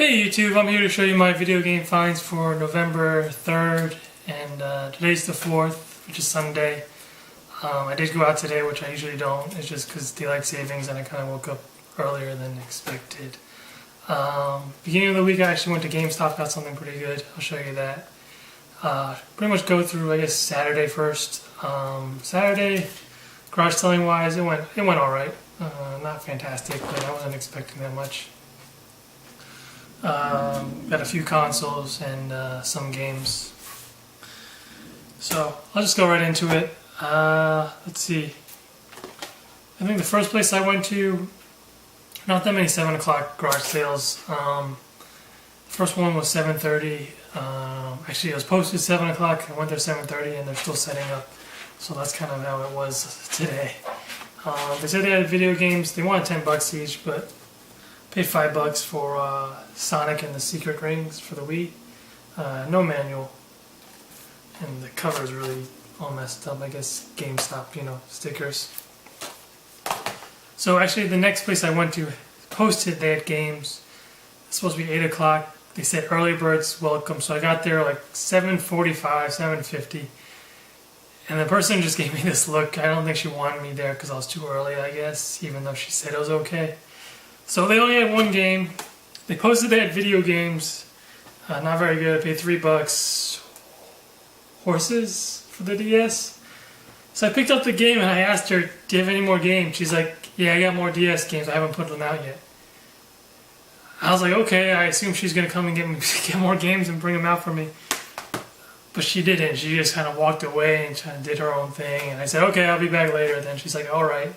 Hey YouTube, I'm here to show you my video game finds for November 3rd, and today's the 4th, which is Sunday. I did go out today, which I usually don't. It's just because daylight savings and I kind of woke up earlier than expected. Beginning of the week I actually went to GameStop, got something pretty good. I'll show you that. Pretty much go through, I guess, Saturday first. Saturday, garage selling wise, it went alright. Not fantastic, but I wasn't expecting that much. Got a few consoles and some games. So I'll just go right into it. Let's see. I think the first place I went to, not that many 7 o'clock garage sales. The first one was 7:30. Actually, it was posted 7 o'clock. I went there 7:30, and they're still setting up. So that's kind of how it was today. They said they had video games. They wanted $10 each, but paid $5 for Sonic and the Secret Rings for the Wii. No manual. And the cover is really all messed up. I guess GameStop, stickers. So actually the next place I went to posted they had games. It's supposed to be 8 o'clock. They said early birds welcome. So I got there like 7:45, 7:50. And the person just gave me this look. I don't think she wanted me there because I was too early, I guess, even though she said it was okay. So they only had one game. They posted they had video games. Not very good. I paid $3. Horses for the DS. So I picked up the game and I asked her, do you have any more games? She's like, yeah, I got more DS games. I haven't put them out yet. I was like, okay, I assume she's going to come and get more games and bring them out for me. But she didn't. She just kind of walked away and kind of did her own thing. And I said, okay, I'll be back later. Then she's like, all right.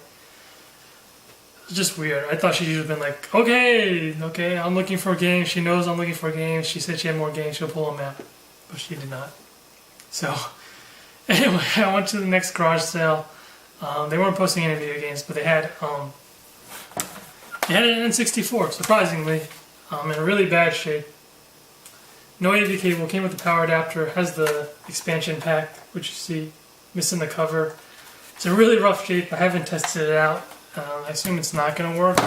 It's just weird. I thought she'd have been like, okay, I'm looking for games. She knows I'm looking for games. She said she had more games. She'll pull them out. But she did not. So, anyway, I went to the next garage sale. They weren't posting any video games, but they had an N64, surprisingly, in really bad shape. No AV cable, came with the power adapter, has the expansion pack, which you see, missing the cover. It's in really rough shape. I haven't tested it out. I assume it's not going to work,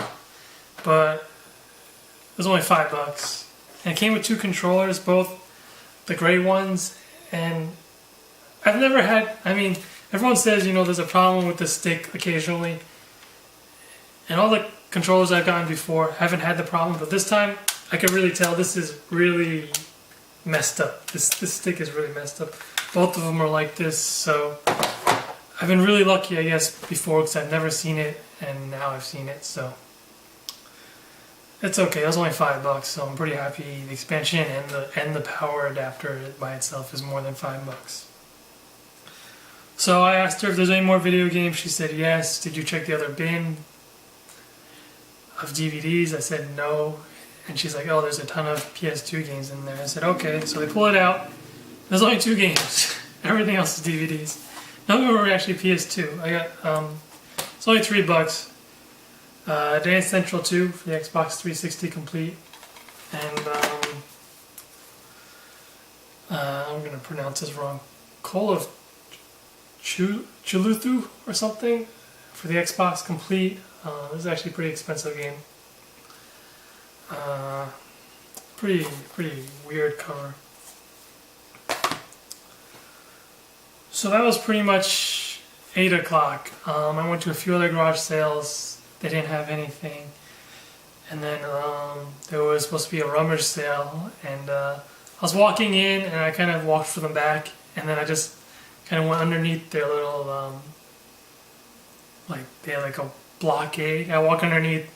but it was only $5. And it came with 2 controllers, both the gray ones, and I've never had, everyone says, there's a problem with the stick occasionally, and all the controllers I've gotten before haven't had the problem, but this time I could really tell this is really messed up. This stick is really messed up. Both of them are like this, so I've been really lucky, I guess, before, because I've never seen it, and now I've seen it, so it's okay. It was only $5, so I'm pretty happy. The expansion and the power adapter by itself is more than $5. So I asked her if there's any more video games. She said yes. Did you check the other bin of DVDs? I said no. And she's like, oh, there's a ton of PS2 games in there. I said okay. So they pull it out. There's only 2 games. Everything else is DVDs. None of them were actually PS2. I got it's only $3. Dance Central 2 for the Xbox 360 complete, and I'm gonna pronounce this wrong. Call of Chuluthu or something for the Xbox complete. This is actually a pretty expensive game. Pretty weird cover. So that was pretty much 8 o'clock. I went to a few other garage sales. They didn't have anything. And then there was supposed to be a rummage sale. And I was walking in and I kind of walked for them back. And then I just kind of went underneath their little, they had like a blockade. I walk underneath.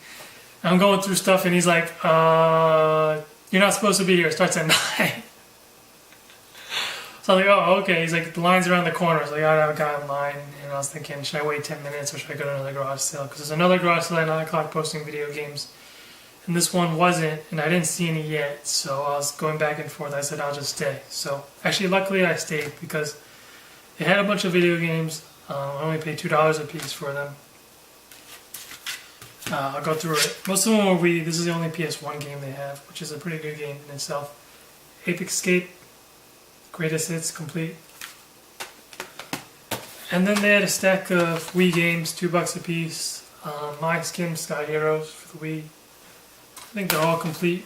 And I'm going through stuff and he's like, you're not supposed to be here. It starts at 9. So I was like, oh, okay. He's like, the line's around the corner. So I got a guy in line, and I was thinking, should I wait 10 minutes or should I go to another garage sale? Because there's another garage sale at 9 o'clock posting video games, and this one wasn't, and I didn't see any yet. So I was going back and forth. I said, I'll just stay. So actually, luckily, I stayed because they had a bunch of video games. I only paid $2 a piece for them. I'll go through it. Most of them were Wii. This is the only PS1 game they have, which is a pretty good game in itself. Ape Escape. Greatest Hits complete. And then they had a stack of Wii games, $2 a piece. My Skin Sky Heroes for the Wii. I think they're all complete.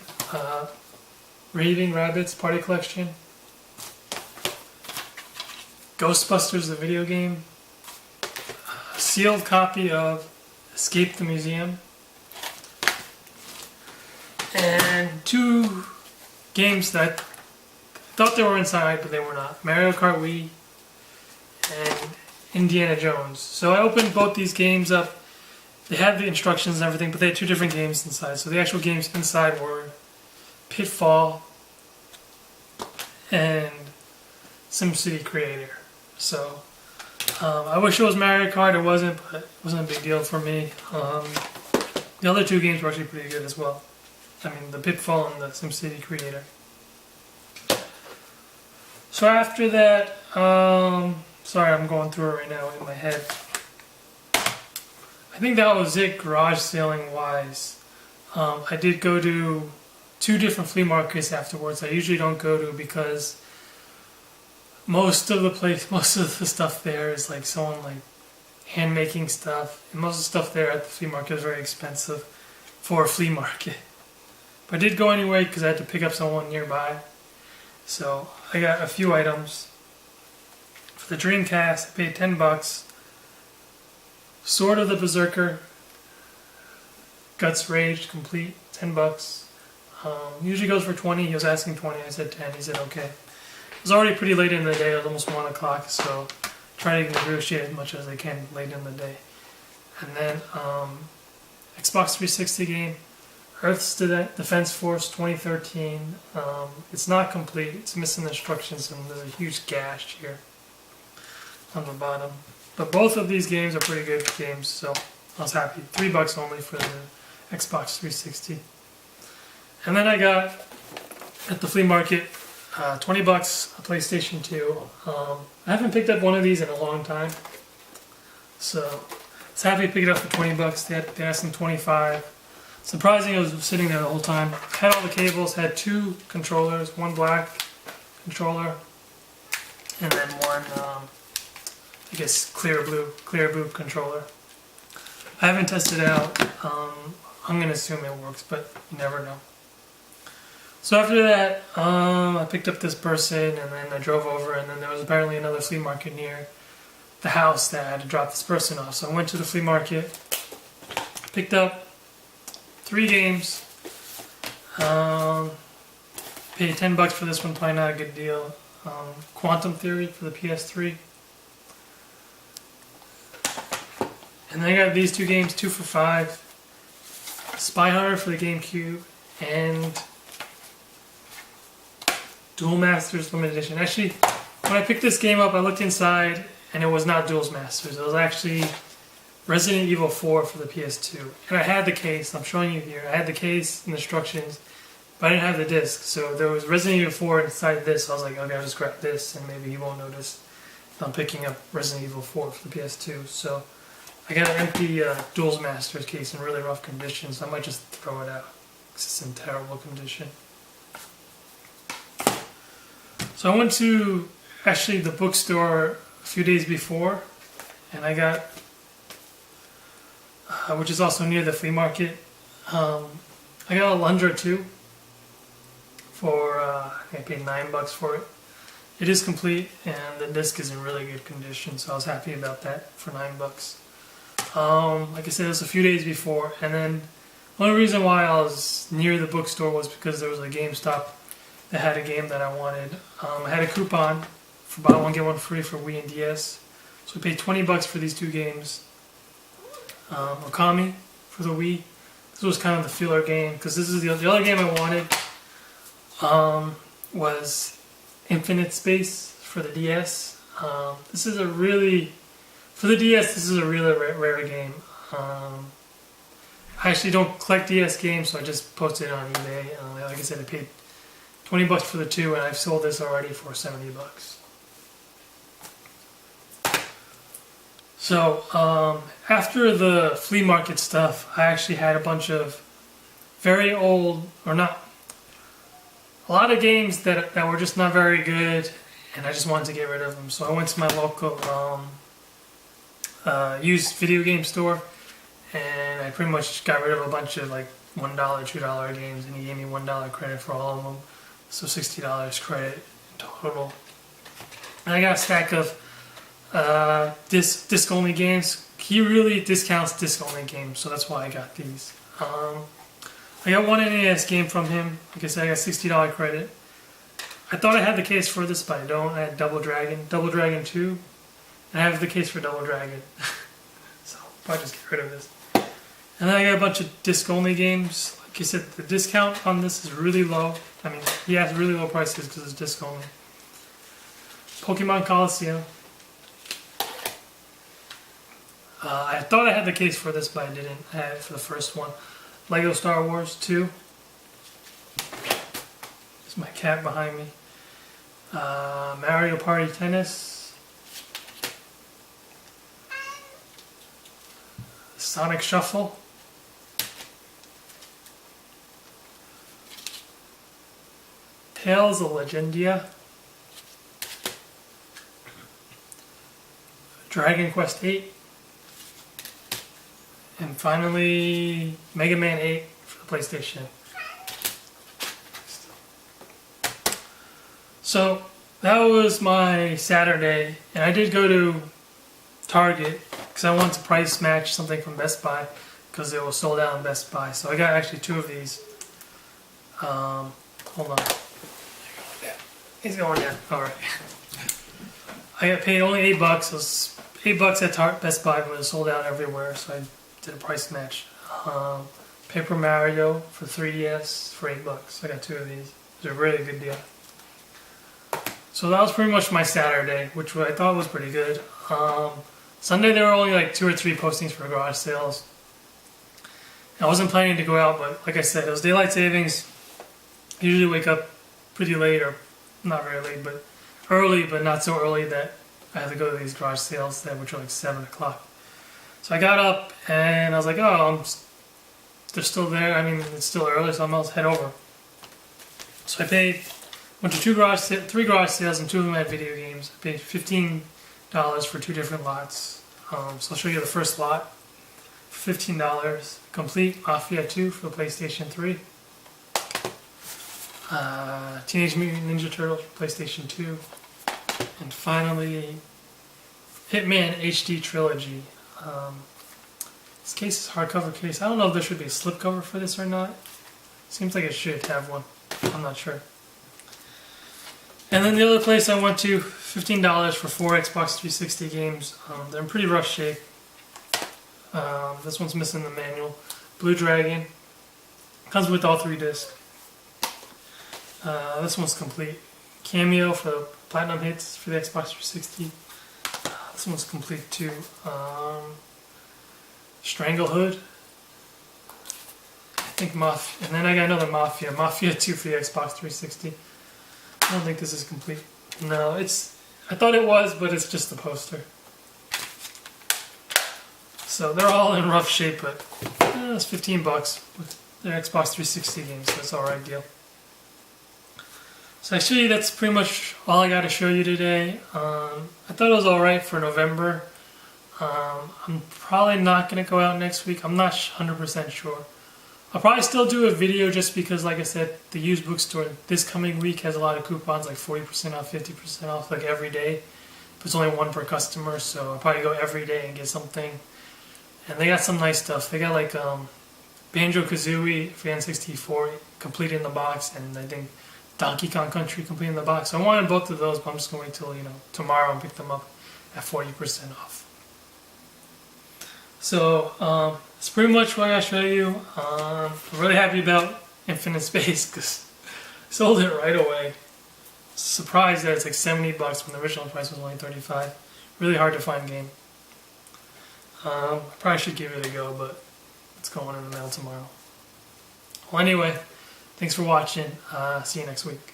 Raving Rabbids Party Collection, Ghostbusters the video game, a sealed copy of Escape the Museum, and 2 games that I thought they were inside but they were not. Mario Kart Wii and Indiana Jones. So I opened both these games up. They had the instructions and everything, but they had 2 different games inside. So the actual games inside were Pitfall and SimCity Creator. So I wish it was Mario Kart. It wasn't, but it wasn't a big deal for me. The other 2 games were actually pretty good as well. I mean, the Pitfall and the SimCity Creator. So after that, sorry, I'm going through it right now in my head. I think that was it, garage sailing wise. I did go to 2 different flea markets afterwards. I usually don't go to because most of the stuff there is like someone like hand making stuff, and most of the stuff there at the flea market is very expensive for a flea market. But I did go anyway because I had to pick up someone nearby. So I got a few items. For the Dreamcast, I paid $10. Sword of the Berserker, Guts Rage Complete, $10. Usually goes for 20. He was asking 20. I said 10. He said okay. It was already pretty late in the day. It was almost 1 o'clock. So try to negotiate as much as I can late in the day. And then Xbox 360 game, Earth's Defense Force 2013. It's not complete. It's missing instructions, and there's a huge gash here on the bottom. But both of these games are pretty good games, so I was happy. $3 only for the Xbox 360. And then I got, at the flea market, $20 a PlayStation 2. I haven't picked up one of these in a long time, so I was happy to pick it up for $20. They asked them $25. Surprising, it was sitting there the whole time. Had all the cables, had 2 controllers, 1 black controller, and then 1, I guess, clear blue controller. I haven't tested it out. I'm going to assume it works, but you never know. So after that, I picked up this person, and then I drove over, and then there was apparently another flea market near the house that I had to drop this person off. So I went to the flea market, picked up 3 games, paid $10 for this one, probably not a good deal. Quantum Theory for the PS3. And then I got these 2 games, 2 for $5. Spy Hunter for the GameCube, and Duel Masters Limited Edition. Actually, when I picked this game up, I looked inside, and it was not Duel Masters. It was actually Resident Evil 4 for the PS2. And I had the case, I'm showing you here. I had the case and instructions, but I didn't have the disc. So there was Resident Evil 4 inside this. So I was like, okay, I'll just grab this, and maybe he won't notice I'm picking up Resident Evil 4 for the PS2. So I got an empty Duel Masters case in really rough condition, so I might just throw it out because it's in terrible condition. So I went to actually the bookstore a few days before, and I got, which is also near the flea market, I got a Lundra 2 for, I think I paid $9 for it. It is complete, and the disc is in really good condition, so I was happy about that for $9. Like I said, it was a few days before, and then the only reason why I was near the bookstore was because there was a GameStop that had a game that I wanted. I had a coupon for buy one get one free for Wii and DS, so we paid $20 for these 2 games. Okami for the Wii. This was kind of the filler game because this is the other game I wanted. Was Infinite Space for the DS. This is a really, for the DS, this is a really rare game. I actually don't collect DS games, so I just posted it on eBay. Like I said, I paid $20 for the 2, and I've sold this already for $70. So after the flea market stuff, I actually had a bunch of very old, or not, a lot of games that were just not very good, and I just wanted to get rid of them. So I went to my local used video game store, and I pretty much got rid of a bunch of like $1, $2 games, and he gave me $1 credit for all of them. So $60 credit in total. And I got a stack of disc-only games. He really discounts disc-only games, so that's why I got these. I got one NES game from him. Like I said, I got $60 credit. I thought I had the case for this, but I don't. I had Double Dragon 2, and I have the case for Double Dragon. So I'll probably just get rid of this. And then I got a bunch of disc-only games. Like I said, the discount on this is really low. I mean, he has really low prices because it's disc-only. Pokemon Coliseum. I thought I had the case for this, but I didn't. I had it for the first one. Lego Star Wars 2. There's my cat behind me. Mario Party Tennis. Sonic Shuffle. Tales of Legendia. Dragon Quest 8. And finally, Mega Man 8 for the PlayStation. So, that was my Saturday, and I did go to Target because I wanted to price match something from Best Buy because it was sold out in Best Buy. So I got actually 2 of these. Hold on. He's going down. Alright. I got paid only $8. It was $8 at Best Buy, but it was sold out everywhere, so I did a price match. Paper Mario for 3DS for $8. I got 2 of these. It was a really good deal. So that was pretty much my Saturday, which I thought was pretty good. Sunday there were only like 2 or 3 postings for garage sales. I wasn't planning to go out, but like I said, it was daylight savings. I usually wake up pretty late, or not very late, but early, but not so early that I had to go to these garage sales there, which were like 7 o'clock. So I got up and I was like, oh, they're still there. I mean, it's still early, so I'm going to head over. So I went to 3 garage sales, and 2 of them had video games. I paid $15 for 2 different lots. So I'll show you the first lot for $15. Complete Mafia 2 for the PlayStation 3. Teenage Mutant Ninja Turtles for PlayStation 2. And finally, Hitman HD Trilogy. This case is a hardcover case. I don't know if there should be a slipcover for this or not. Seems like it should have one. I'm not sure. And then the other place I went to, $15 for 4 Xbox 360 games. They're in pretty rough shape. This one's missing the manual. Blue Dragon. Comes with all 3 discs. This one's complete. Cameo for the Platinum Hits for the Xbox 360. This one's complete too. Stranglehood. I think Mafia. And then I got another Mafia. Mafia 2 for the Xbox 360. I don't think this is complete. No, I thought it was, but it's just the poster. So they're all in rough shape, but it's $15 with their Xbox 360 games, so it's an alright deal. So actually that's pretty much all I got to show you today. I thought it was alright for November. I'm probably not going to go out next week. I'm not 100% sure. I'll probably still do a video just because, like I said, the used bookstore this coming week has a lot of coupons, like 40% off, 50% off, like every day. But it's only 1 per customer, so I'll probably go every day and get something. And they got some nice stuff. They got like Banjo-Kazooie for N64 complete in the box, and I think Donkey Kong Country complete in the box. So I wanted both of those, but I'm just going to wait till tomorrow and pick them up at 40% off. So that's pretty much what I show you. I'm really happy about Infinite Space because I sold it right away. Surprised that it's like $70 when the original price was only $35. Really hard to find game. I probably should give it a go, but it's going in the mail tomorrow. Well, anyway, thanks for watching. See you next week.